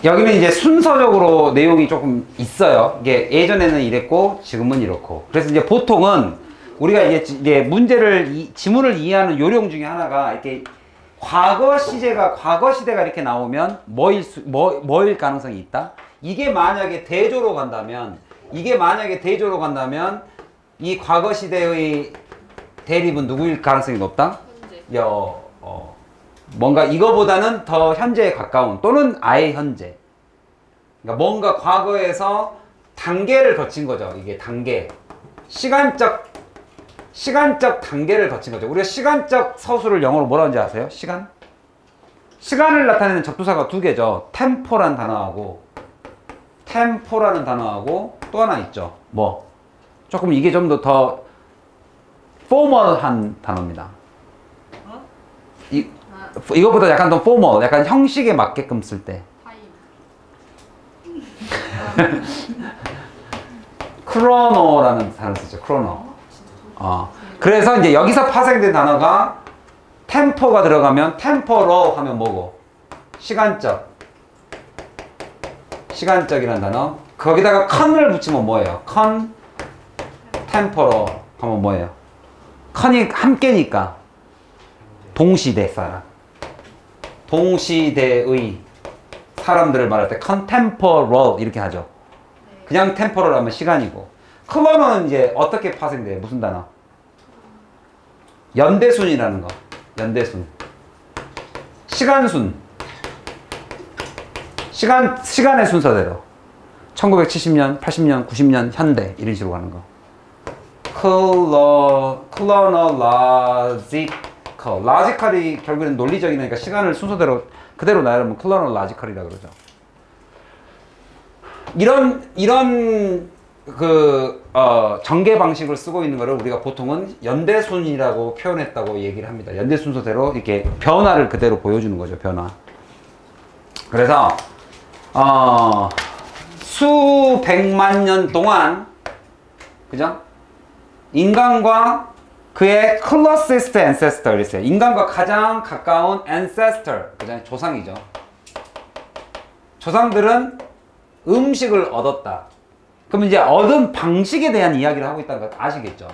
여기는 이제 순서적으로 내용이 조금 있어요. 이게 예전에는 이랬고 지금은 이렇고. 그래서 이제 보통은 우리가 이제 문제를 지문을 이해하는 요령 중에 하나가 이렇게 과거 시제가 이렇게 나오면 뭐일 가능성이 있다. 이게 만약에 대조로 간다면 이 과거 시대의 대립은 누구일 가능성이 높다? 뭔가 이거보다는 더 현재에 가까운 또는 아예 현재. 그러니까 뭔가 과거에서 단계를 거친 거죠. 이게 단계. 시간적 단계를 거친 거죠. 우리가 시간적 서술을 영어로 뭐라 하는지 아세요? 시간을 나타내는 접두사가 두 개죠. 템포라는 단어하고 또 하나 있죠. 조금 이게 좀 더 포멀한 단어입니다. 이거보다 약간 더 포멀, 약간 형식에 맞게끔 쓸 때. 크로노라는 단어를 쓰죠. 크로노. 그래서 이제 여기서 파생된 단어가 템포가 들어가면 템포로 하면 뭐고? 시간적이라는 단어. 거기다가 컨을 붙이면 뭐예요? 템포로 하면 뭐예요? 컨이 함께니까 동시대 사람. 동시대의 사람들을 말할 때 contemporary 이렇게 하죠. 그냥 temporal 하면 시간이고. 클로너는 이제 어떻게 파생돼요? 무슨 단어? 연대순이라는 거. 연대순. 시간순. 시간의 순서대로. 1970년, 80년, 90년, 현대 이런 식으로 가는 거. logical이 결국에는 논리적이니까 시간을 순서대로 그대로 나열하면 chronological이라고 그러죠. 이런 전개 방식을 쓰고 있는 거를 우리가 보통은 연대순이라고 표현했다고 얘기를 합니다. 연대 순서대로 이렇게 변화를 그대로 보여주는 거죠. 변화. 그래서 수백만 년 동안 그죠? 인간과 그의 closest ancestor 있어요. 인간과 가장 가까운 ancestor, 그죠? 조상이죠. 조상들은 음식을 얻었다. 그럼 이제 얻은 방식에 대한 이야기를 하고 있다는 거 아시겠죠?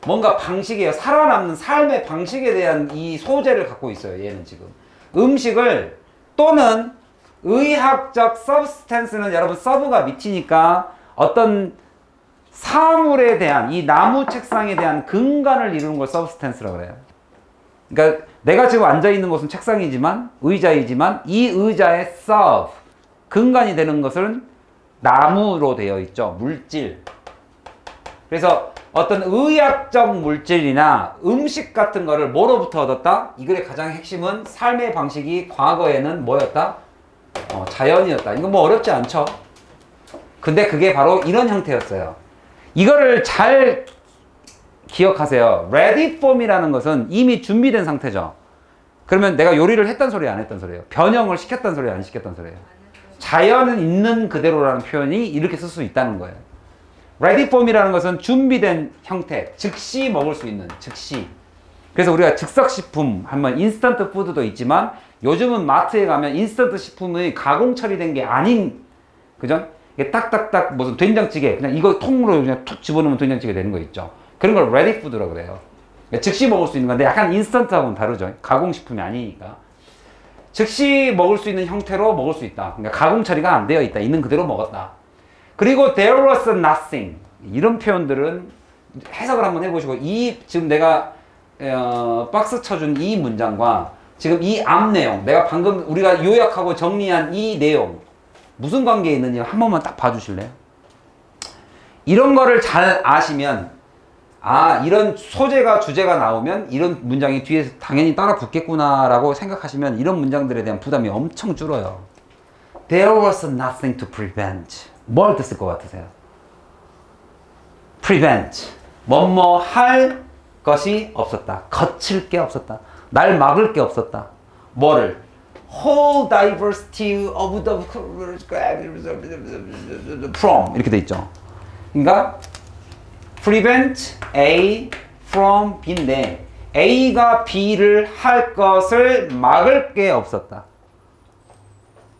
뭔가 방식이에요. 살아남는 삶의 방식에 대한 이 소재를 갖고 있어요. 얘는 지금. 음식을 또는 의학적 substance는 여러분 서브가 밑이니까 어떤 사물에 대한 이 나무 책상에 대한 근간을 이루는 걸 substance라고 그래요. 그러니까 내가 지금 앉아있는 곳은 책상이지만 의자이지만 이 의자의 sub 근간이 되는 것은 나무로 되어 있죠. 물질. 그래서 어떤 의학적 물질이나 음식 같은 거를 뭐로부터 얻었다? 이 글의 가장 핵심은 삶의 방식이 과거에는 뭐였다? 자연이었다. 이거 뭐 어렵지 않죠? 근데 그게 바로 이런 형태였어요. 이거를 잘 기억하세요. ready form이라는 것은 이미 준비된 상태죠. 그러면 내가 요리를 했단 소리 안 했단 소리예요? 변형을 시켰단 소리 안 시켰단 소리예요? 자연은 있는 그대로라는 표현이 이렇게 쓸 수 있다는 거예요. ready form이라는 것은 준비된 형태, 즉시 먹을 수 있는, 즉시. 그래서 우리가 즉석식품 하면 인스턴트 푸드도 있지만 요즘은 마트에 가면 인스턴트 식품의 가공 처리된 게 아닌, 그죠? 이게 딱딱딱 무슨 된장찌개, 그냥 이거 통으로 그냥 툭 집어넣으면 된장찌개 되는 거 있죠. 그런 걸 ready food라고 그래요. 즉시 먹을 수 있는 건데 약간 인스턴트하고는 다르죠. 가공식품이 아니니까. 즉시 먹을 수 있는 형태로 먹을 수 있다. 그러니까 가공 처리가 안 되어 있다. 있는 그대로 먹었다. 그리고 there was nothing. 이런 표현들은 해석을 한번 해보시고 지금 내가 박스 쳐준 이 문장과 지금 이 앞 내용, 내가 방금 우리가 요약하고 정리한 이 내용 무슨 관계에 있는지 한 번만 딱 봐주실래요? 이런 거를 잘 아시면 이런 소재가 주제가 나오면 이런 문장이 뒤에서 당연히 따라 붙겠구나 라고 생각하시면 이런 문장들에 대한 부담이 엄청 줄어요. There was nothing to prevent. 뭘 뜻일 것 같으세요? prevent. 뭐뭐 할 것이 없었다. 거칠 게 없었다. 날 막을 게 없었다. 뭐를? whole diversity of the from 이렇게 돼 있죠. 그러니까 prevent A from B인데 A가 B를 할 것을 막을 게 없었다.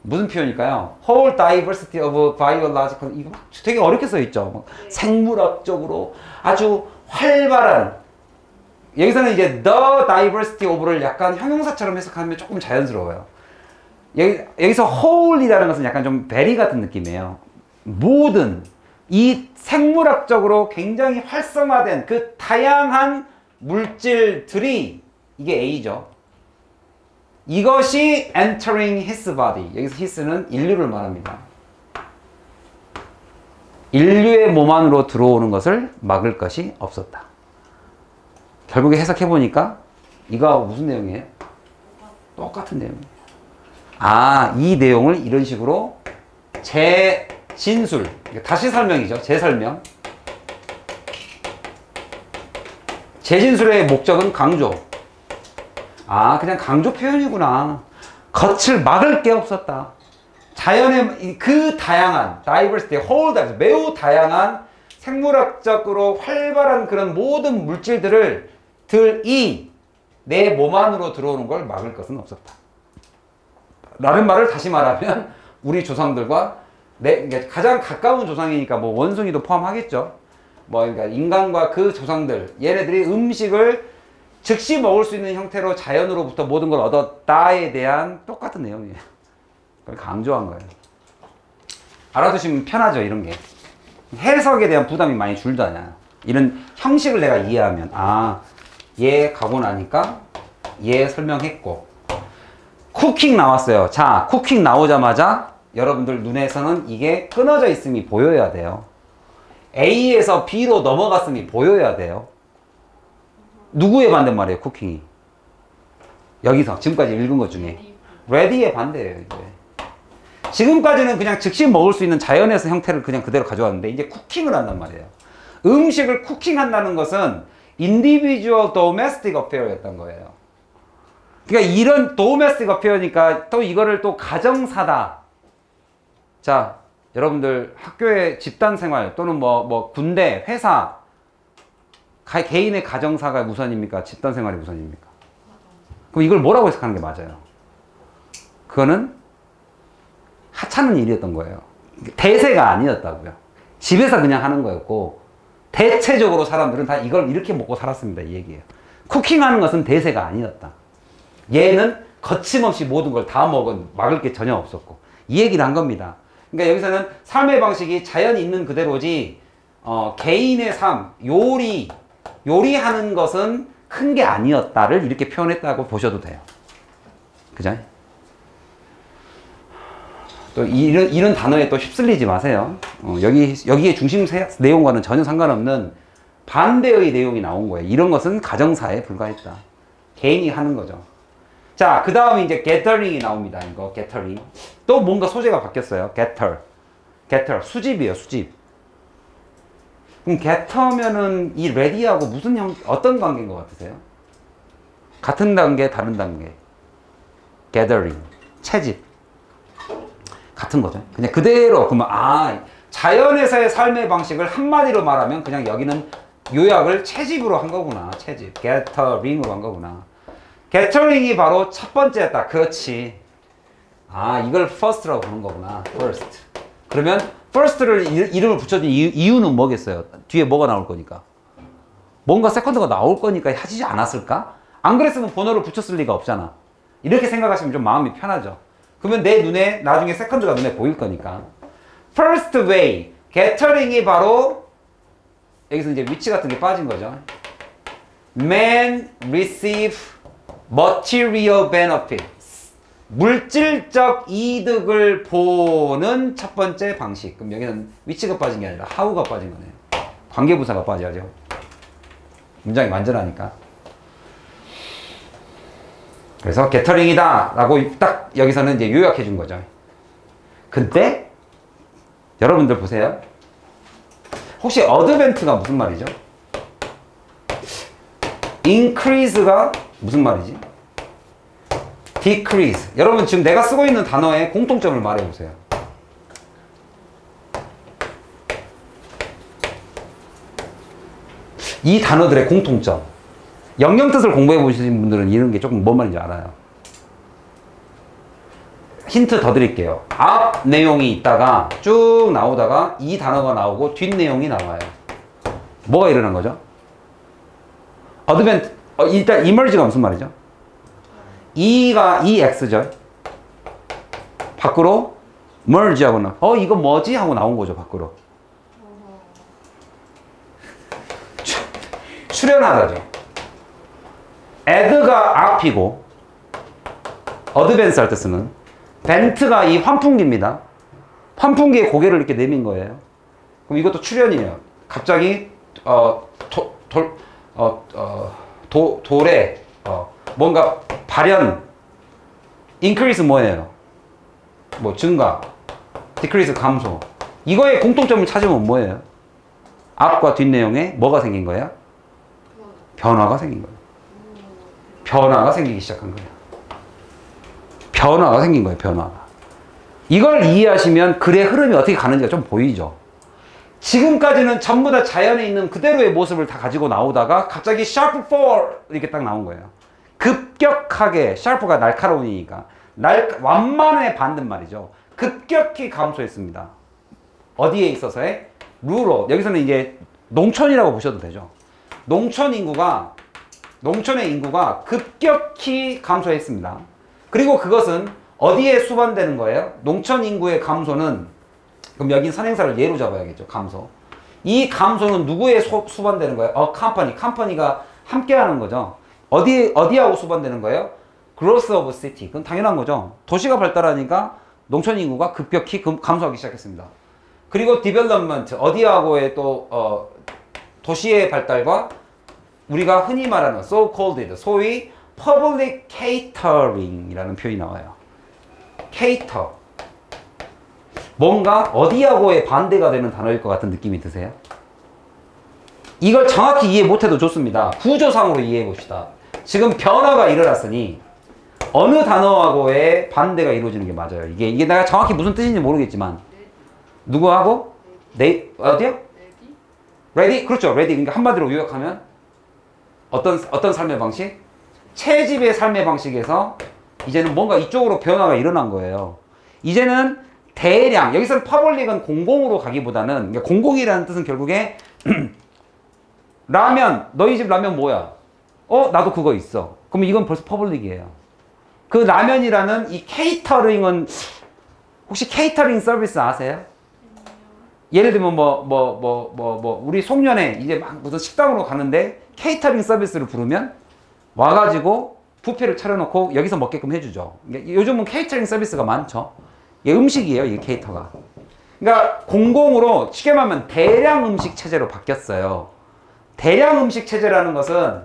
무슨 표현일까요? whole diversity of biological 이거 막 되게 어렵게 써 있죠. 생물학적으로 아주 활발한 여기서는 이제 the diversity of를 약간 형용사처럼 해석하면 조금 자연스러워요. 여기서 whole이라는 것은 약간 좀 베리 같은 느낌이에요. 모든 이 생물학적으로 굉장히 활성화된 그 다양한 물질들이 이게 A죠. 이것이 entering his body. 여기서 his는 인류를 말합니다. 인류의 몸 안으로 들어오는 것을 막을 것이 없었다. 결국에 해석해보니까 이거하고 무슨 내용이에요? 똑같은 내용이에요. 아, 이 내용을 이런 식으로 재진술, 다시 설명이죠. 재설명. 재진술의 목적은 강조. 아, 그냥 강조 표현이구나. 겉을 막을 게 없었다. 자연의 그 다양한, diversity, whole diversity, 매우 다양한 생물학적으로 활발한 그런 모든 물질들이 내 몸 안으로 들어오는 걸 막을 것은 없었다. 라는 말을 다시 말하면 우리 조상들과 가장 가까운 조상이니까 뭐 원숭이도 포함하겠죠. 뭐 그러니까 인간과 그 조상들, 얘네들이 음식을 즉시 먹을 수 있는 형태로 자연으로부터 모든 걸 얻었다에 대한 똑같은 내용이에요. 그걸 강조한 거예요. 알아두시면 편하죠, 이런 게. 해석에 대한 부담이 많이 줄잖아요. 이런 형식을 내가 이해하면, 아, 얘 가고 나니까 얘 설명했고. 쿠킹 나왔어요. 자, 쿠킹 나오자마자 여러분들 눈에서는 이게 끊어져 있음이 보여야 돼요. A에서 B로 넘어갔음이 보여야 돼요. 누구의 반대말이에요, 쿠킹이? 여기서 지금까지 읽은 것 중에 ready의 반대예요. 이제. 지금까지는 그냥 즉시 먹을 수 있는 자연에서 형태를 그냥 그대로 가져왔는데 이제 쿠킹을 한단 말이에요. 음식을 쿠킹한다는 것은 individual domestic affair였던 거예요. 그러니까 이런 domestic affair니까 또 이거를 또 가정사다. 자, 여러분들 학교의 집단생활 또는 뭐 군대, 회사 개인의 가정사가 우선입니까? 집단생활이 우선입니까? 그럼 이걸 뭐라고 해석하는 게 맞아요? 그거는 하찮은 일이었던 거예요. 대세가 아니었다고요. 집에서 그냥 하는 거였고 대체적으로 사람들은 다 이걸 이렇게 먹고 살았습니다. 이 얘기예요. 쿠킹하는 것은 대세가 아니었다. 얘는 거침없이 모든 걸 다 막을 게 전혀 없었고 이 얘기를 한 겁니다. 그러니까 여기서는 삶의 방식이 자연이 있는 그대로지 개인의 삶, 요리하는 것은 큰 게 아니었다를 이렇게 표현했다고 보셔도 돼요. 그죠? 또 이런 단어에 또 휩쓸리지 마세요. 여기에 중심 내용과는 전혀 상관없는 반대의 내용이 나온 거예요. 이런 것은 가정사에 불과했다. 개인이 하는 거죠. 자, 그 다음에 이제 gathering이 나옵니다. 이거 gathering. 또 뭔가 소재가 바뀌었어요. gather. 수집이에요, 수집. 그럼 gather면은 이 ready하고 어떤 관계인 것 같으세요? 같은 단계, 다른 단계. gathering. 채집. 같은 거죠. 그냥 그대로, 그러면, 자연에서의 삶의 방식을 한마디로 말하면 그냥 여기는 요약을 채집으로 한 거구나. 채집. gathering으로 한 거구나. gathering이 바로 첫 번째였다. 그렇지. 이걸 first라고 부르는 거구나. first. 그러면 first를 이름을 붙여준 이유는 뭐겠어요? 뒤에 뭐가 나올 거니까. 뭔가 세컨드가 나올 거니까 하시지 않았을까? 안 그랬으면 번호를 붙였을 리가 없잖아. 이렇게 생각하시면 좀 마음이 편하죠. 그러면 내 눈에 나중에 세컨드가 눈에 보일 거니까. first way. gathering이 바로 여기서 이제 위치 같은 게 빠진 거죠. Man receive material benefits. 물질적 이득을 보는 첫 번째 방식. 그럼 여기는 위치가 빠진 게 아니라 how가 빠진 거네요. 관계부사가 빠져야죠. 문장이 완전하니까. 그래서 게터링이다 라고 딱 여기서는 이제 요약해 준 거죠. 근데 여러분들 보세요. 혹시 어드벤트가 무슨 말이죠? increase가 무슨 말이지? decrease. 여러분 지금 내가 쓰고 있는 단어의 공통점을 말해 보세요. 이 단어들의 공통점. 영영 뜻을 공부해 보신 분들은 이런 게 조금 뭔 말인지 알아요. 힌트 더 드릴게요. 앞 내용이 있다가 쭉 나오다가 이 단어가 나오고 뒷 내용이 나와요. 뭐가 일어난 거죠? 어드벤트, 일단 emerge가 무슨 말이죠? E가 EX죠. 밖으로 merge 하고는 이거 뭐지? 하고 나온 거죠, 밖으로. 출현하다죠. add가 앞이고 어드밴스 할 때 쓰는 벤트가 이 환풍기입니다. 환풍기에 고개를 이렇게 내민 거예요. 그럼 이것도 출현이에요. 갑자기 돌에 뭔가 발현 increase 뭐예요? 뭐 증가 decrease 감소. 이거의 공통점을 찾으면 뭐예요? 앞과 뒷 내용에 뭐가 생긴 거예요? 변화가 생긴 거예요. 변화가 생기기 시작한 거예요. 변화가 생긴 거예요. 변화가. 이걸 이해하시면 글의 흐름이 어떻게 가는지가 좀 보이죠. 지금까지는 전부 다 자연에 있는 그대로의 모습을 다 가지고 나오다가 갑자기 sharp fall 이렇게 딱 나온 거예요. 급격하게 sharp가 날카로우니까 완만에 반듯 말이죠. 급격히 감소했습니다. 어디에 있어서의? rural. 여기서는 이제 농촌이라고 보셔도 되죠. 농촌의 인구가 급격히 감소했습니다. 그리고 그것은 어디에 수반되는 거예요? 농촌 인구의 감소는, 그럼 여긴 선행사를 예로 잡아야겠죠. 감소. 이 감소는 누구에 수반되는 거예요? 컴퍼니가 함께 하는 거죠. 어디하고 수반되는 거예요? growth of city. 그건 당연한 거죠. 도시가 발달하니까 농촌 인구가 급격히 감소하기 시작했습니다. 그리고 development, 어디하고의 또 도시의 발달과 우리가 흔히 말하는 so-called, 소위 public catering이라는 표현이 나와요. cater. 뭔가 어디하고의 반대가 되는 단어일 것 같은 느낌이 드세요? 이걸 정확히 이해 못해도 좋습니다. 구조상으로 이해해 봅시다. 지금 변화가 일어났으니 어느 단어하고의 반대가 이루어지는 게 맞아요. 이게 내가 정확히 무슨 뜻인지 모르겠지만 누구하고? 어디요? ready? 그렇죠. ready. 그러니까 한마디로 요약하면 어떤 삶의 방식? 채집의 삶의 방식에서 이제는 뭔가 이쪽으로 변화가 일어난 거예요. 이제는 대량, 여기서는 퍼블릭은 공공으로 가기보다는, 그러니까 공공이라는 뜻은 결국에 라면, 너희 집 라면 뭐야? 나도 그거 있어. 그럼 이건 벌써 퍼블릭이에요. 그 라면이라는 이 케이터링은, 혹시 케이터링 서비스 아세요? 예를 들면 우리 송년회 이제 막 무슨 식당으로 가는데 케이터링 서비스를 부르면 와가지고 뷔페를 차려놓고 여기서 먹게끔 해주죠. 요즘은 케이터링 서비스가 많죠. 이게 음식이에요, 이게 케이터가. 그러니까 공공으로 쉽게 말하면 대량 음식 체제로 바뀌었어요. 대량 음식 체제라는 것은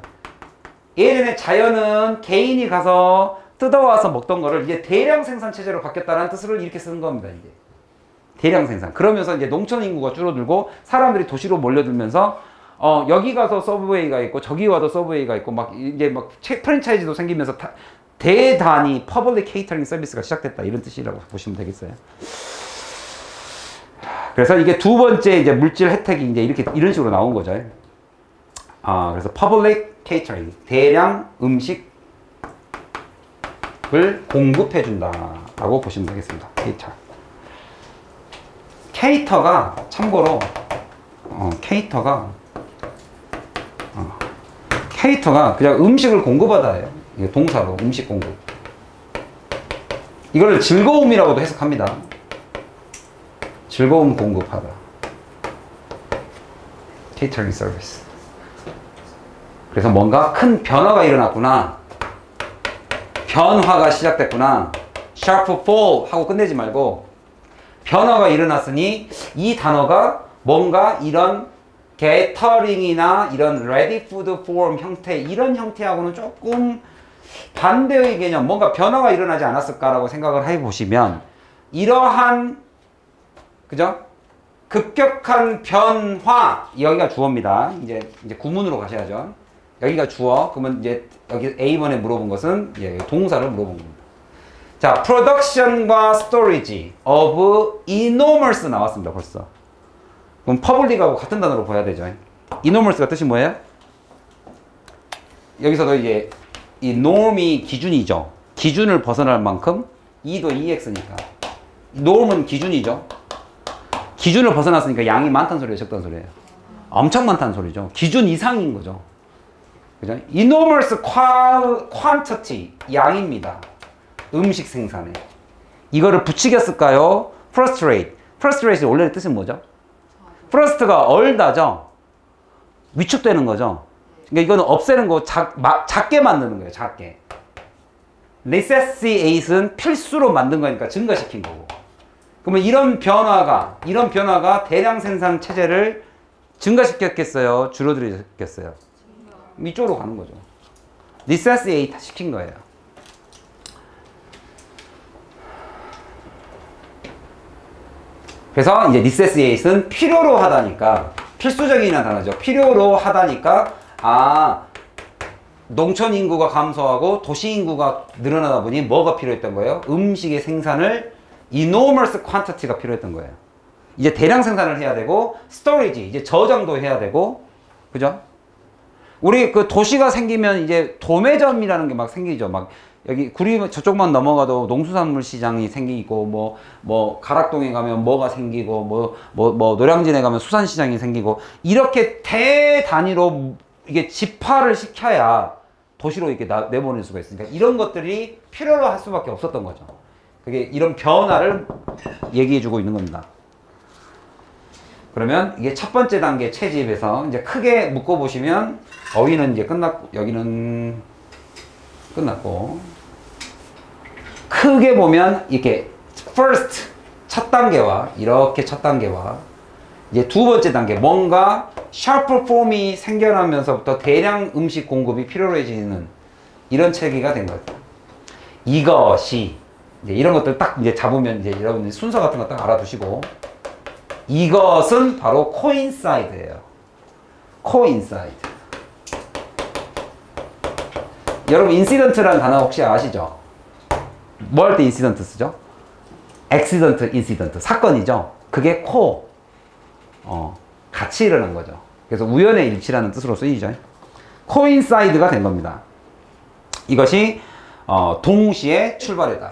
예전에 자연은 개인이 가서 뜯어와서 먹던 거를 이제 대량 생산 체제로 바뀌었다는 뜻을 이렇게 쓰는 겁니다, 이게. 대량 생산. 그러면서 이제 농촌 인구가 줄어들고 사람들이 도시로 몰려들면서 여기 가서 서브웨이가 있고 저기 와도 서브웨이가 있고 막 이제 막 프랜차이즈도 생기면서 대단히 퍼블릭 케이터링 서비스가 시작됐다, 이런 뜻이라고 보시면 되겠어요. 그래서 이게 두 번째 이제 물질 혜택이 이제 이런 식으로 나온 거죠. 그래서 퍼블릭 케이터링, 대량 음식을 공급해 준다라고 보시면 되겠습니다. 케이터가 참고로 케이터가 그냥 음식을 공급하다예요. 이게 동사로 음식 공급. 이걸 즐거움이라고도 해석합니다. 즐거움 공급하다. 케이터링 서비스. 그래서 뭔가 큰 변화가 일어났구나. 변화가 시작됐구나. sharp fall 하고 끝내지 말고 변화가 일어났으니 이 단어가 뭔가 이런 게터링이나 이런 ready food form 형태, 이런 형태하고는 조금 반대의 개념, 뭔가 변화가 일어나지 않았을까라고 생각을 해보시면 이러한, 그죠? 급격한 변화, 여기가 주어입니다. 이제 구문으로 가셔야죠. 여기가 주어. 그러면 이제 여기 A번에 물어본 것은 동사를 물어본 겁니다. 자, production과 storage of enormous 나왔습니다, 벌써. 그럼 퍼블릭하고 같은 단어로 봐야 되죠. enormous가 뜻이 뭐예요? 여기서도 이제 이 norm이 기준이죠. 기준을 벗어날 만큼 2도 2x니까. norm은 기준이죠. 기준을 벗어났으니까 양이 많다는 소리예요, 적다는 소리예요? 엄청 많다는 소리죠. 기준 이상인 거죠. 그죠? enormous quantity, 양입니다. 음식 생산에. 이거를 부추겼을까요? frustrate. frustrate의 원래 뜻은 뭐죠? frust가 얼다죠? 위축되는 거죠. 그러니까 이거는 없애는 거, 작게 만드는 거예요, 작게. necessitate은 필수로 만든 거니까 증가시킨 거고. 그러면 이런 변화가 대량 생산 체제를 증가시켰겠어요? 줄어들였겠어요? 이쪽으로 가는 거죠. necessitate 시킨 거예요. 그래서 이제 necessitate은 필요로 하다니까, 필수적이라는 단어죠. 필요로 하다니까, 농촌 인구가 감소하고 도시 인구가 늘어나다 보니 뭐가 필요했던 거예요? 음식의 생산을 enormous quantity가 필요했던 거예요. 이제 대량 생산을 해야 되고, storage, 이제 저장도 해야 되고, 그죠? 우리 그 도시가 생기면 이제 도매점이라는 게 막 생기죠. 막 여기 구리 저쪽만 넘어가도 농수산물 시장이 생기고, 뭐 가락동에 가면 뭐가 생기고, 뭐 노량진에 가면 수산시장이 생기고, 이렇게 대단위로 이게 집화를 시켜야 도시로 이렇게 내보낼 수가 있으니까 이런 것들이 필요로 할 수밖에 없었던 거죠. 그게 이런 변화를 얘기해주고 있는 겁니다. 그러면 이게 첫 번째 단계 채집에서 이제 크게 묶어보시면 어휘는 이제 끝났고, 여기는 끝났고, 크게 보면 이렇게 first 첫 단계와 이렇게 첫 단계와 이제 두 번째 단계, 뭔가 sharper form이 생겨나면서부터 대량 음식 공급이 필요해지는 이런 체계가 된 거죠. 이것이 이제 이런 것들 딱 이제 잡으면 이제 여러분들 순서 같은 거 딱 알아두시고, 이것은 바로 coincide예요. coincide. 여러분 incident라는 단어 혹시 아시죠? 뭐 할 때 incident 쓰죠? accident, incident. 사건이죠. 그게 같이 일어난 거죠. 그래서 우연의 일치라는 뜻으로 쓰이죠. coincide가 된 겁니다. 이것이 동시에 출발했다.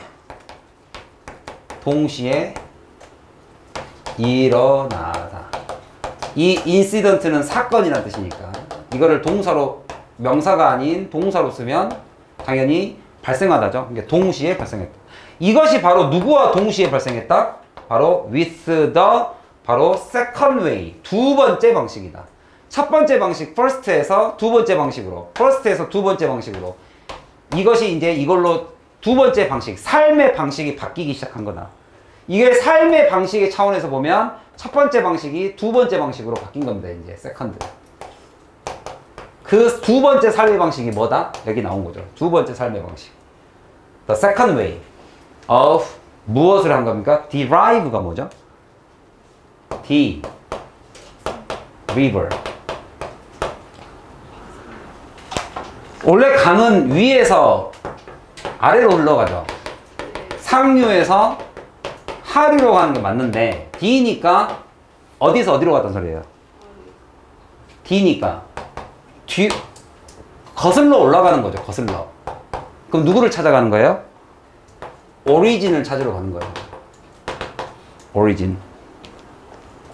동시에 일어나다. 이 incident는 사건이라는 뜻이니까 이거를 동사로, 명사가 아닌 동사로 쓰면 당연히 발생하다죠. 그러니까 동시에 발생했다. 이것이 바로 누구와 동시에 발생했다? 바로 with the, 바로 second way, 두 번째 방식이다. 첫 번째 방식 first에서 두 번째 방식으로, first에서 두 번째 방식으로, 이것이 이제 이걸로 두 번째 방식, 삶의 방식이 바뀌기 시작한 거다. 이게 삶의 방식의 차원에서 보면 첫 번째 방식이 두 번째 방식으로 바뀐 겁니다. 이제 second. 그 두 번째 삶의 방식이 뭐다? 여기 나온 거죠. 두 번째 삶의 방식. The second way of 무엇을 한 겁니까? derive가 뭐죠? river. 원래 강은 위에서 아래로 흘러가죠. 상류에서 하류로 가는 게 맞는데 D니까 어디서 어디로 갔단 소리예요? D니까 거슬러 올라가는 거죠. 거슬러. 그럼 누구를 찾아가는 거예요? 오리진을 찾으러 가는 거예요. 오리진.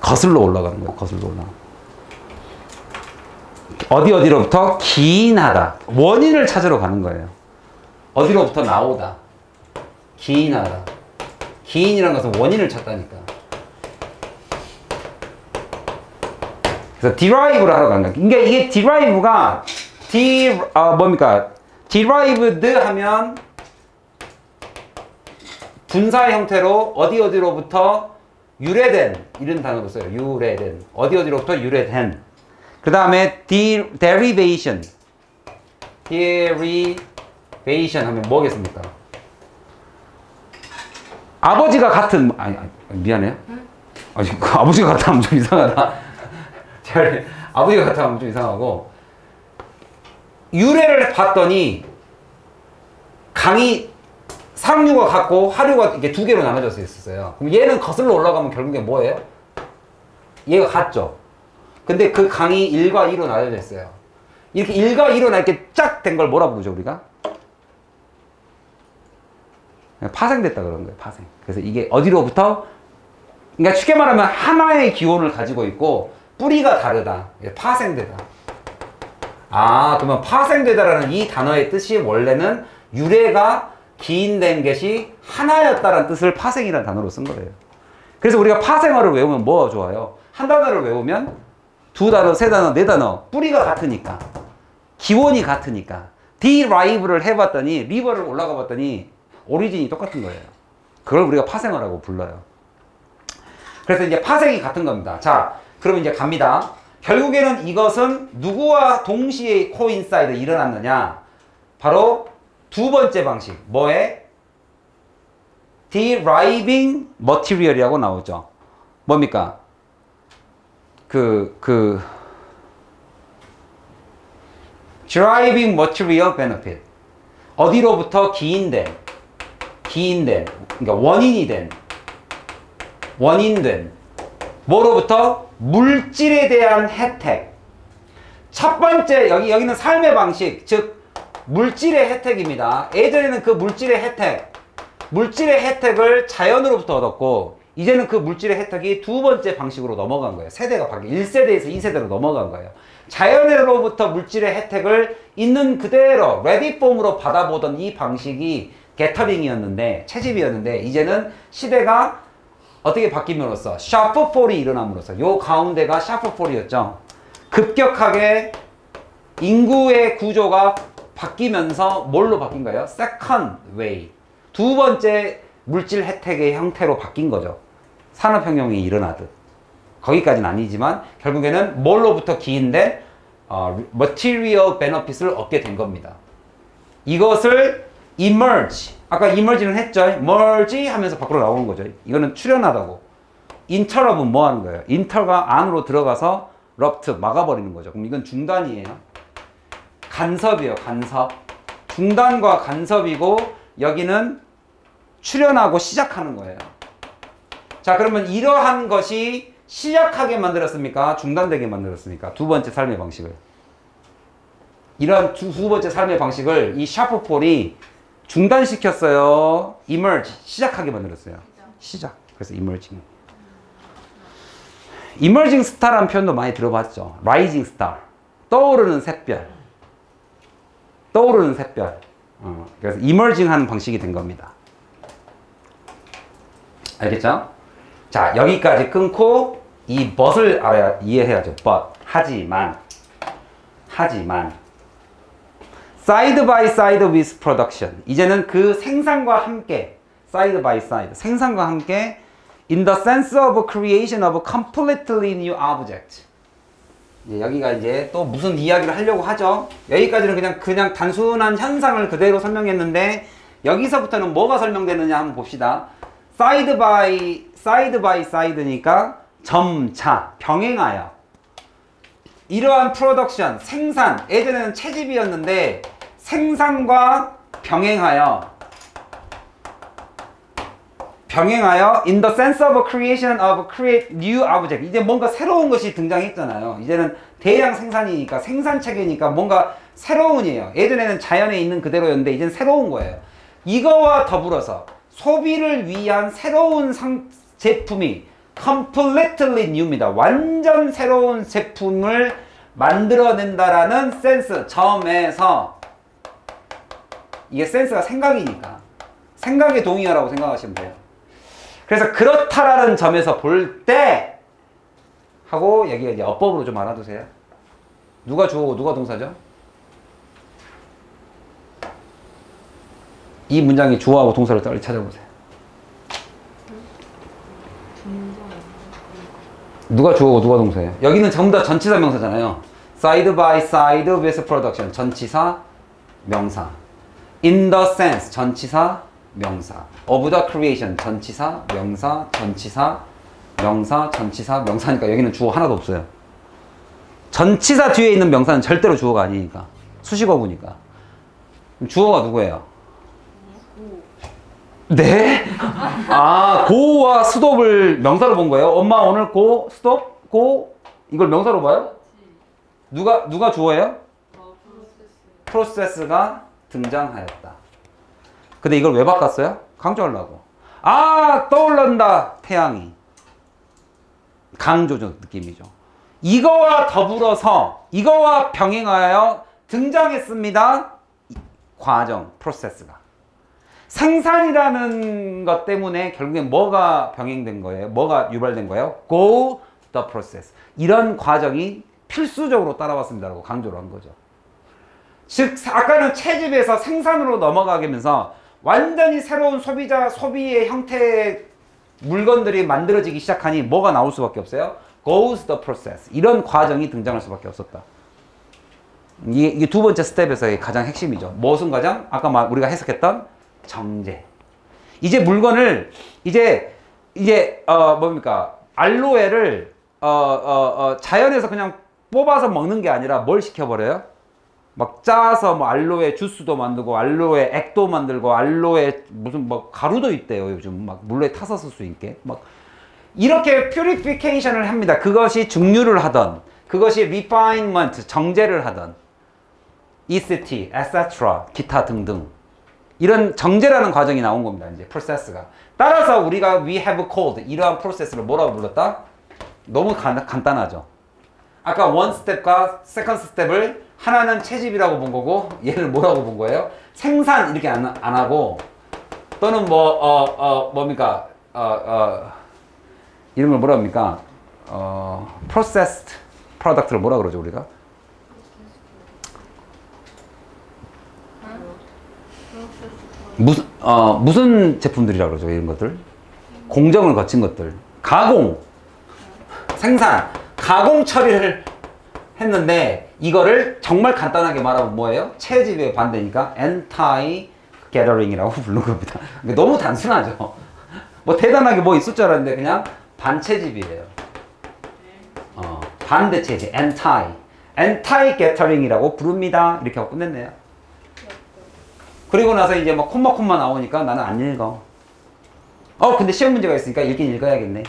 거슬러 올라가는 거예요. 거슬러 올라가. 어디로부터? 기인하다. 원인을 찾으러 가는 거예요. 어디로부터 나오다. 기인하다. 기인이라는 것은 원인을 찾다니까. 그래서 derive를 하러 가는 거예요. 그러니까 이게 derive가 뭡니까? derived 하면 분사 형태로 어디로부터 유래된 이런 단어로 써요. 유래된. 어디로부터 유래된. 그 다음에 derivation. derivation 하면 뭐겠습니까? 아버지가 같은, 미안해요. 아버지가 같다 하면 좀 이상하다. 아버지가 같다 하면 좀 이상하고, 유래를 봤더니 강이 상류가 같고 하류가 이렇게 두 개로 나눠져 있었어요. 그럼 얘는 거슬러 올라가면 결국에 뭐예요? 얘가 같죠. 근데 그 강이 1과 2로 나눠져 있어요. 이렇게 1과 2로 이렇게 쫙 된 걸 뭐라 부르죠, 우리가? 파생됐다 그런 거예요. 파생. 그래서 이게 어디로부터, 그러니까 쉽게 말하면 하나의 기원을 가지고 있고 뿌리가 다르다. 파생되다. 아, 그러면 파생되다라는 이 단어의 뜻이 원래는 유래가 기인된 것이 하나였다라는 뜻을 파생이라는 단어로 쓴 거예요. 그래서 우리가 파생어를 외우면 뭐가 좋아요? 한 단어를 외우면 두 단어, 세 단어, 네 단어 뿌리가 같으니까, 기원이 같으니까 derive를 해봤더니 리버를 올라가 봤더니 오리진이 똑같은 거예요. 그걸 우리가 파생어라고 불러요. 그래서 이제 파생이 같은 겁니다. 자, 그러면 이제 갑니다. 결국에는 이것은 누구와 동시에 코인사이드 일어났느냐? 바로 두 번째 방식. 뭐에? deriving material이라고 나오죠. 뭡니까? deriving material benefit. 어디로부터 기인된, 그러니까 원인된, 뭐로부터? 물질에 대한 혜택. 첫 번째, 여기는 삶의 방식, 즉, 물질의 혜택입니다. 예전에는 그 물질의 혜택을 자연으로부터 얻었고, 이제는 그 물질의 혜택이 두 번째 방식으로 넘어간 거예요. 세대가 바뀌어 1세대에서 2세대로 넘어간 거예요. 자연으로부터 물질의 혜택을 있는 그대로 레디 폼으로 받아보던 이 방식이 게터링이었는데, 채집이었는데, 이제는 시대가 어떻게 바뀜으로써 샤프폴이 일어남으로써, 요 가운데가 샤프폴이었죠. 급격하게 인구의 구조가 바뀌면서 뭘로 바뀐 거예요? 세컨드 웨이. 두 번째 물질 혜택의 형태로 바뀐 거죠. 산업혁명이 일어나듯. 거기까지는 아니지만 결국에는 뭘로부터 기인된 material benefit을 얻게 된 겁니다. 이것을 emerge, 아까 emerge는 했죠. merge 하면서 밖으로 나오는 거죠. 이거는 출현하다고. interrupt은 뭐 하는 거예요? inter가 안으로 들어가서 rupt, 막아버리는 거죠. 그럼 이건 중단이에요. 간섭이에요. 간섭. 중단과 간섭이고 여기는 출현하고 시작하는 거예요. 자, 그러면 이러한 것이 시작하게 만들었습니까? 중단되게 만들었습니까? 두 번째 삶의 방식을. 이러한 두 번째 삶의 방식을 이 샤프폴이 중단시켰어요. emerge, 시작하게 만들었어요. 시작. 그래서 emerging. emerging star라는 표현도 많이 들어봤죠. rising star. 떠오르는 샛별. 떠오르는 샛별. 그래서 emerging 하는 방식이 된 겁니다. 알겠죠? 자, 여기까지 끊고 이 but을 알아야, 이해해야죠. but. 하지만 side by side with production. 이제는 그 생산과 함께 side by side. 생산과 함께 in the sense of creation of a completely new object. 여기가 이제 또 무슨 이야기를 하려고 하죠. 여기까지는 그냥 단순한 현상을 그대로 설명했는데 여기서부터는 뭐가 설명되느냐 한번 봅시다. side by side니까 점차, 병행하여. 이러한 프로덕션, 생산, 예전에는 채집이었는데 생산과 병행하여 in the sense of creation of create new object. 이제 뭔가 새로운 것이 등장했잖아요. 이제는 대량 생산이니까, 생산 체계니까 뭔가 새로운이에요. 예전에는 자연에 있는 그대로였는데 이제는 새로운 거예요. 이거와 더불어서 소비를 위한 새로운 제품이 completely new입니다. 완전 새로운 제품을 만들어낸다라는 센스, 점에서. 이게 센스가 생각이니까 생각의 동의어라고 생각하시면 돼요. 그래서 그렇다라는 점에서 볼 때 하고 여기가 이제 어법으로 좀 알아두세요. 누가 주어고 누가 동사죠? 이 문장이 주어하고 동사를 빨리 찾아보세요. 누가 주어고 누가 동사예요? 여기는 전부 다 전치사 명사잖아요. side by side with production. 전치사 명사. in the sense. 전치사 명사. of the creation. 전치사 명사. 전치사 명사. 전치사 명사니까 여기는 주어 하나도 없어요. 전치사 뒤에 있는 명사는 절대로 주어가 아니니까. 수식어구니까. 주어가 누구예요? 네? 아, 고와 스톱을 명사로 본 거예요? 엄마 오늘 고, 스톱, 고 이걸 명사로 봐요? 누가 주어예요? 프로세스가 등장하였다. 근데 이걸 왜 바꿨어요? 강조하려고. 아, 떠올른다, 태양이. 강조적 느낌이죠. 이거와 더불어서, 이거와 병행하여 등장했습니다. 과정, 프로세스가. 생산이라는 것 때문에 결국엔 뭐가 병행된 거예요? 뭐가 유발된 거예요? Go the process. 이런 과정이 필수적으로 따라왔습니다라고 강조를 한 거죠. 즉, 아까는 채집에서 생산으로 넘어가면서 완전히 새로운 소비의 형태의 물건들이 만들어지기 시작하니 뭐가 나올 수밖에 없어요? Goes the process. 이런 과정이 등장할 수밖에 없었다. 이게 두 번째 스텝에서의 가장 핵심이죠. 무슨 과정? 아까 우리가 해석했던 정제. 이제 물건을 뭡니까? 알로에를 자연에서 그냥 뽑아서 먹는 게 아니라 뭘 시켜버려요? 막 짜서 뭐 알로에 주스도 만들고 알로에 액도 만들고 알로에 무슨 뭐 가루도 있대요. 요즘 막 물에 타서 쓸 수 있게 막 이렇게 퓨리피케이션을 합니다. 그것이 증류를 하던, 그것이 리파인먼트 정제를 하던, ECT, etc. 기타 등등 이런 정제라는 과정이 나온 겁니다. 이제 프로세스가. 따라서 우리가 we have called 이러한 프로세스를 뭐라고 불렀다? 너무 간단하죠. 아까 원 스텝과 세컨드 스텝을 하나는 채집이라고 본 거고 얘를 뭐라고 본 거예요? 생산 이렇게 안 하고 또는 뭡니까? 이런 걸 뭐라 합니까? processed product를 뭐라 그러죠 우리가? 무슨 제품들이라고 그러죠 이런 것들? 공정을 거친 것들. 가공, 생산, 가공 처리를 했는데 이거를 정말 간단하게 말하면 뭐예요? 채집의 반대니까 anti-gathering이라고 부르는 겁니다. 너무 단순하죠. 뭐 대단하게 뭐 있을 줄 알았는데 그냥 반채집이에요. 반대 채집, anti-gathering이라고 부릅니다. 이렇게 하고 끝냈네요. 그리고 나서 이제 막 콤마 나오니까 나는 안 읽어. 근데 시험 문제가 있으니까 읽긴 읽어야겠네.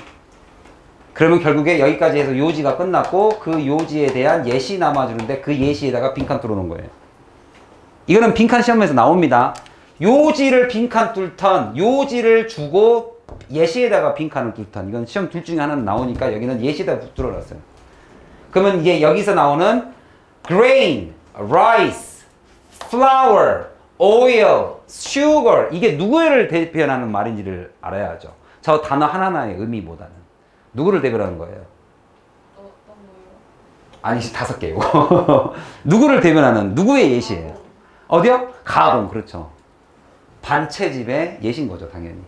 그러면 결국에 여기까지 해서 요지가 끝났고 그 요지에 대한 예시 남아주는데 그 예시에다가 빈칸 뚫어놓은 거예요. 이거는 빈칸 시험에서 나옵니다. 요지를 빈칸 뚫던, 요지를 주고 예시에다가 빈칸을 뚫던, 이건 시험 둘 중에 하나는 나오니까 여기는 예시에다 뚫어놨어요. 그러면 이게 여기서 나오는 grain, rice, flour, oil, sugar 이게 누구를 대표하는 말인지를 알아야죠. 저 단어 하나하나의 의미보다는 누구를 대표하는 거예요? 아니 5개고 누구를 대변하는 누구의 예시예요? 어디요? 가공. 그렇죠. 반채집의 예시인 거죠 당연히.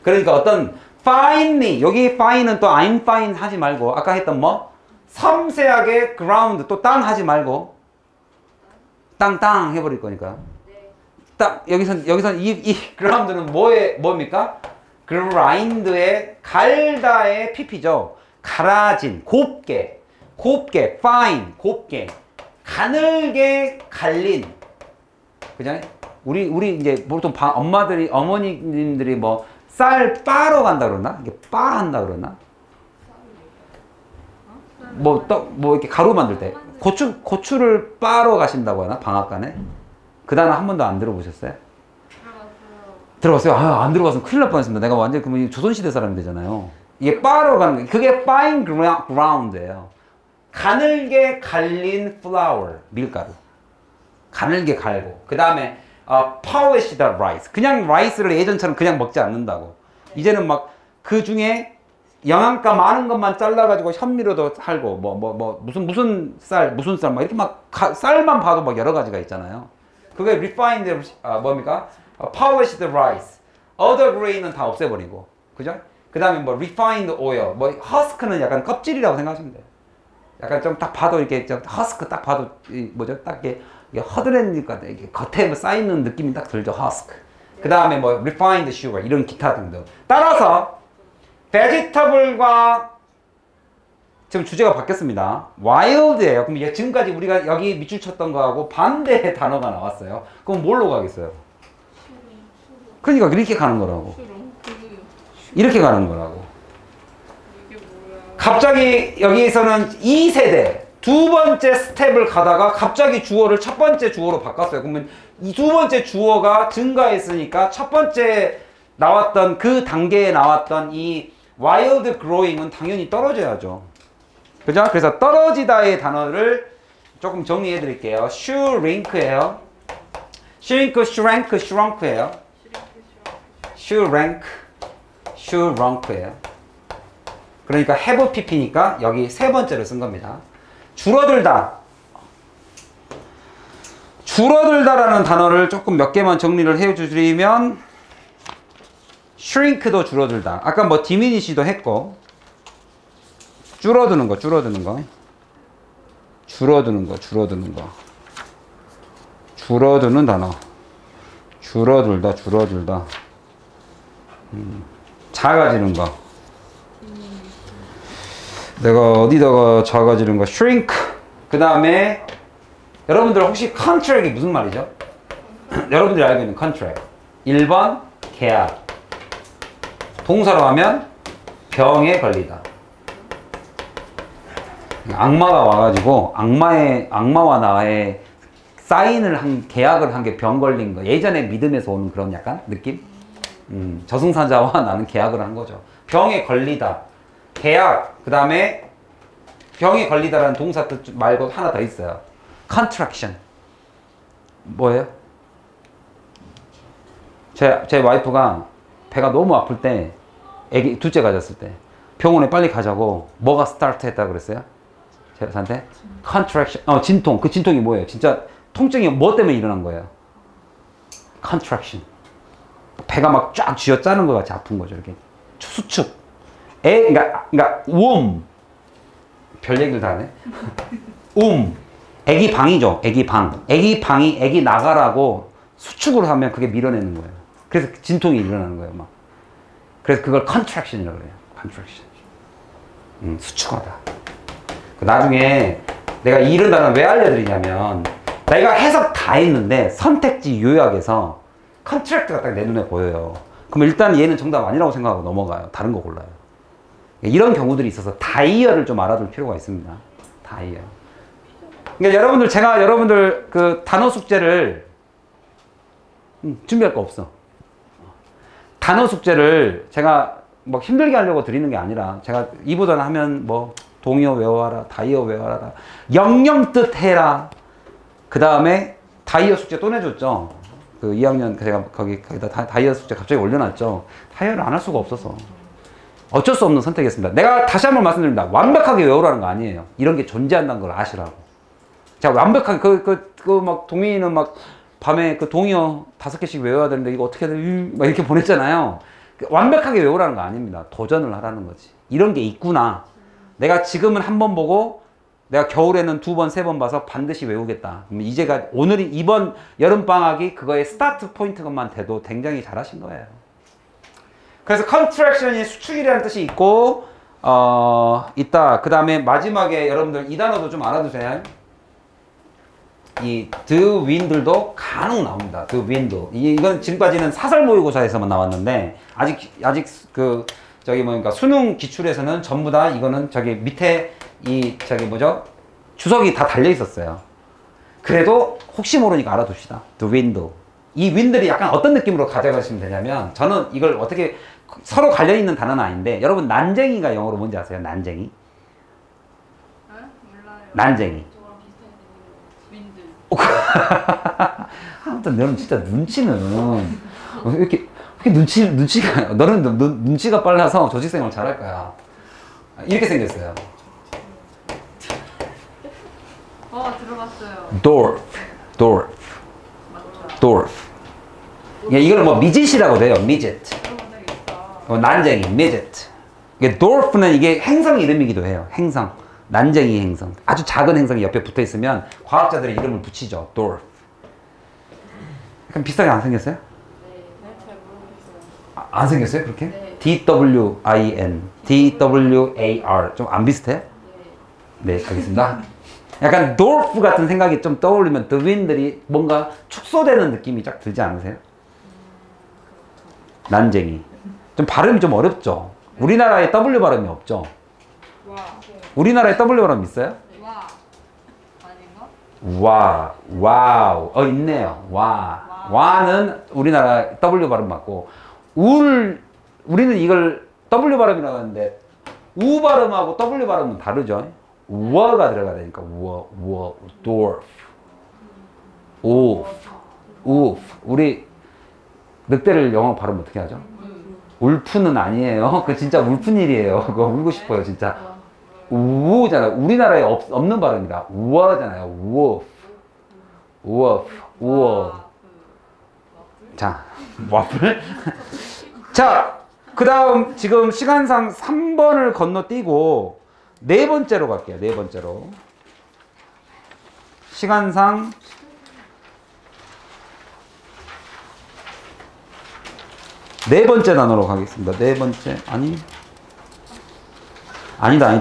그러니까 어떤 finely, 여기 fine은 또 I'm fine 하지 말고 아까 했던 뭐 섬세하게 ground 또 땅 하지 말고 땅 해버릴 거니까 딱 여기선 이 ground는 뭡니까? grind의 갈다의 pp죠. 갈아진, 곱게, fine, 곱게, 가늘게 갈린. 그죠? 우리 이제 보통 어머님들이 뭐 쌀 빠러 간다 그러나? 이게 한다 그러나? 뭐 이렇게 가루 만들 때. 고추를 빠러 가신다고 하나? 방앗간에? 그 단어 한 번도 안 들어보셨어요? 들어봤어요? 안 들어봤으면 큰일 날 뻔했습니다. 내가 완전 그러면 조선시대 사람이 되잖아요. 이게 빠러 가는 거예요. 그게 fine ground예요. 가늘게 갈린 flour, 밀가루. 가늘게 갈고. 그 다음에 polished rice. 그냥 라이스를 예전처럼 그냥 먹지 않는다고. 이제는 막 그 중에 영양가 많은 것만 잘라가지고 현미로도 할고 무슨 쌀 막 이렇게 막 쌀만 봐도 막 여러 가지가 있잖아요. 그게 refined 뭡니까? polished rice. other grain은 다 없애버리고, 그죠? 그 다음에 뭐 refined oil, 뭐 husk는 약간 껍질이라고 생각하시면 돼요. 약간 좀 딱 봐도 이렇게 좀 husk 딱 봐도 딱 이게 허드렛니까 이게 겉에 뭐 쌓이는 느낌이 딱 들죠. husk. 그 다음에 뭐 refined sugar 이런 기타 등등. 따라서 vegetable과 지금 주제가 바뀌었습니다. wild예요. 그럼 지금까지 우리가 여기 밑줄 쳤던 거하고 반대의 단어가 나왔어요. 그럼 뭘로 가겠어요? 그러니까 이렇게 가는 거라고. 이렇게 가는 거라고. 갑자기 여기에서는 2세대 두 번째 스텝을 가다가 갑자기 주어를 첫 번째 주어로 바꿨어요. 그러면 이 두 번째 주어가 증가했으니까 첫 번째 나왔던 그 단계에 나왔던 이 wild growing은 당연히 떨어져야죠. 그죠? 그래서 떨어지다의 단어를 조금 정리해 드릴게요. shrink예요. shrink, shrank, shrunk예요. shrink, shrunk예요. 그러니까 have pp니까 여기 세 번째를 쓴 겁니다. 줄어들다. 줄어들다라는 단어를 조금 몇 개만 정리를 해 주시면 shrink도 줄어들다. 아까 뭐 diminish도 했고 줄어드는 거. 줄어드는 거. 줄어드는 단어. 줄어들다. 작아지는 거. 내가 어디다가 작아지는 거. shrink. 그 다음에 여러분들 혹시 contract이 무슨 말이죠? 여러분들이 알고 있는 contract. 1번 계약. 동사로 하면 병에 걸리다. 악마가 와가지고 악마와 나의 사인을 한 계약을 한 게 병 걸린 거. 예전에 믿음에서 오는 그런 약간 느낌? 저승사자와 나는 계약을 한 거죠. 병에 걸리다. 계약. 그 다음에 병에 걸리다라는 동사 뜻 말고 하나 더 있어요. contraction. 뭐예요? 제 와이프가 배가 너무 아플 때, 애기 둘째 가졌을 때 병원에 빨리 가자고 뭐가 스타트 했다 그랬어요? 저한테? contraction. 진통. 그 진통이 뭐예요? 진짜 통증이 뭐 때문에 일어난 거예요? contraction. 배가 막 쫙 쥐어짜는 것 같이 아픈 거죠. 이렇게 수축. 그러니까 womb. 별 얘기를 다 하네. 애기 방이죠. 애기 방이 애기 나가라고 수축을 하면 그게 밀어내는 거예요. 그래서 진통이 일어나는 거예요. 막. 그래서 그걸 contraction이라고 그래요. contraction. 수축하다. 나중에 내가 이런 단어를 왜 알려드리냐면 내가 해석 다 했는데 선택지 요약에서 컨트랙트가 딱 내 눈에 보여요. 그럼 일단 얘는 정답 아니라고 생각하고 넘어가요. 다른 거 골라요. 이런 경우들이 있어서 다이어를 좀 알아둘 필요가 있습니다. 다이어. 그러니까 제가 여러분들 그 단어 숙제를 준비할 거 없어. 단어 숙제를 제가 뭐 힘들게 하려고 드리는 게 아니라 제가 이보다는 하면 뭐 동의어 외워라, 다이어 외워라, 영영 뜻 해라. 그 다음에 다이어 숙제 또 내줬죠. 그 2학년 제가 거기다 다이어 숙제 갑자기 올려놨죠. 다이어를 안 할 수가 없어서 어쩔 수 없는 선택이었습니다. 내가 다시 한번 말씀드립니다. 완벽하게 외우라는 거 아니에요. 이런 게 존재한다는 걸 아시라고. 자, 완벽하게 막 동민이는 막 밤에 그 동의어 5개씩 외워야 되는데 이거 어떻게 해야 돼? 막 이렇게 보냈잖아요. 완벽하게 외우라는 거 아닙니다. 도전을 하라는 거지. 이런 게 있구나. 내가 지금은 한 번 보고 내가 겨울에는 2번, 3번 봐서 반드시 외우겠다. 이제가 오늘이 이번 여름방학이 그거의 스타트 포인트만 돼도 굉장히 잘하신 거예요. 그래서 contraction이 수축이라는 뜻이 있고 있다. 그 다음에 마지막에 여러분들 이 단어도 좀 알아두세요. 이 the wind도 간혹 나옵니다. the wind. 이건 지금까지는 사설 모의고사에서만 나왔는데 아직 그 저기 뭐니까 수능 기출에서는 전부 다 이거는 저기 밑에 저기 뭐죠? 주석이 다 달려 있었어요. 그래도 혹시 모르니까 알아둡시다. the wind. 이 wind들이 약간 어떤 느낌으로 가져가시면 되냐면 저는 이걸 어떻게 서로 관련 있는 단어는 아닌데 여러분 난쟁이가 영어로 뭔지 아세요? 난쟁이? 몰라요. 난쟁이. 저랑 비슷한 윈드. 아무튼 너는 진짜 눈치는 이렇게 눈치가 너는 눈치가 빨라서 조직생활 잘할 거야. 이렇게 생겼어요. 들어봤어요. dwarf. 맞죠? dwarf. 이걸 뭐 midget이라고 돼요. midget. 들어본 적 있어. 난쟁이, midget. 이게 dwarf는 이게 행성 이름이기도 해요. 행성. 난쟁이 행성. 아주 작은 행성이 옆에 붙어 있으면 과학자들이 이름을 붙이죠. dwarf. 약간 비슷하게 안 생겼어요? 잘 모르겠어요. 안 생겼어요? 그렇게? 네. D-W-I-N, D-W-A-R. 좀 안 비슷해? 네, 알겠습니다. 약간 dwarf 같은 생각이 좀 떠올리면 the wind들이 뭔가 축소되는 느낌이 쫙 들지 않으세요? 난쟁이. 좀 발음이 좀 어렵죠? 우리나라에 W 발음이 없죠? 와. 우리나라에 W 발음 있어요? 와. 아닌가? 와, 와우. 있네요. 와. 와는 우리나라 W 발음 맞고, 우리는 이걸 W 발음이라고 하는데 U 발음하고 W 발음은 다르죠. 우어가 들어가야 되니까 우어, dwarf, wolf. 우리 늑대를 영어 발음 어떻게 하죠? 울프는 아니에요. 그거 진짜 울픈 일이에요. 그거 울고 싶어요, 진짜. 우잖아요. 우리나라에 없는 발음이다. 우어잖아요. 우어. 자, 와플. 자, 그 다음 지금 시간상 3번을 건너뛰고 네 번째로 갈게요. 네 번째로. 시간상 네 번째 단어로 가겠습니다. 네 번째. 아니다.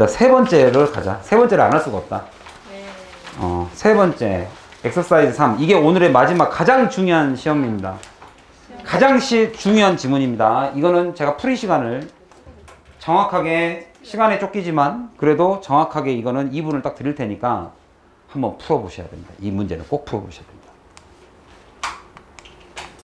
세 번째를 가자. 세 번째를 안 할 수가 없다. 네. 세 번째. 엑서사이즈 3. 이게 오늘의 마지막 가장 중요한 시험입니다. 가장 중요한 지문입니다. 이거는 제가 풀이 시간을 정확하게 시간에 쫓기지만 그래도 정확하게 이거는 2분을 딱 드릴 테니까 한번 풀어보셔야 됩니다. 이 문제는 꼭 풀어보셔야 됩니다.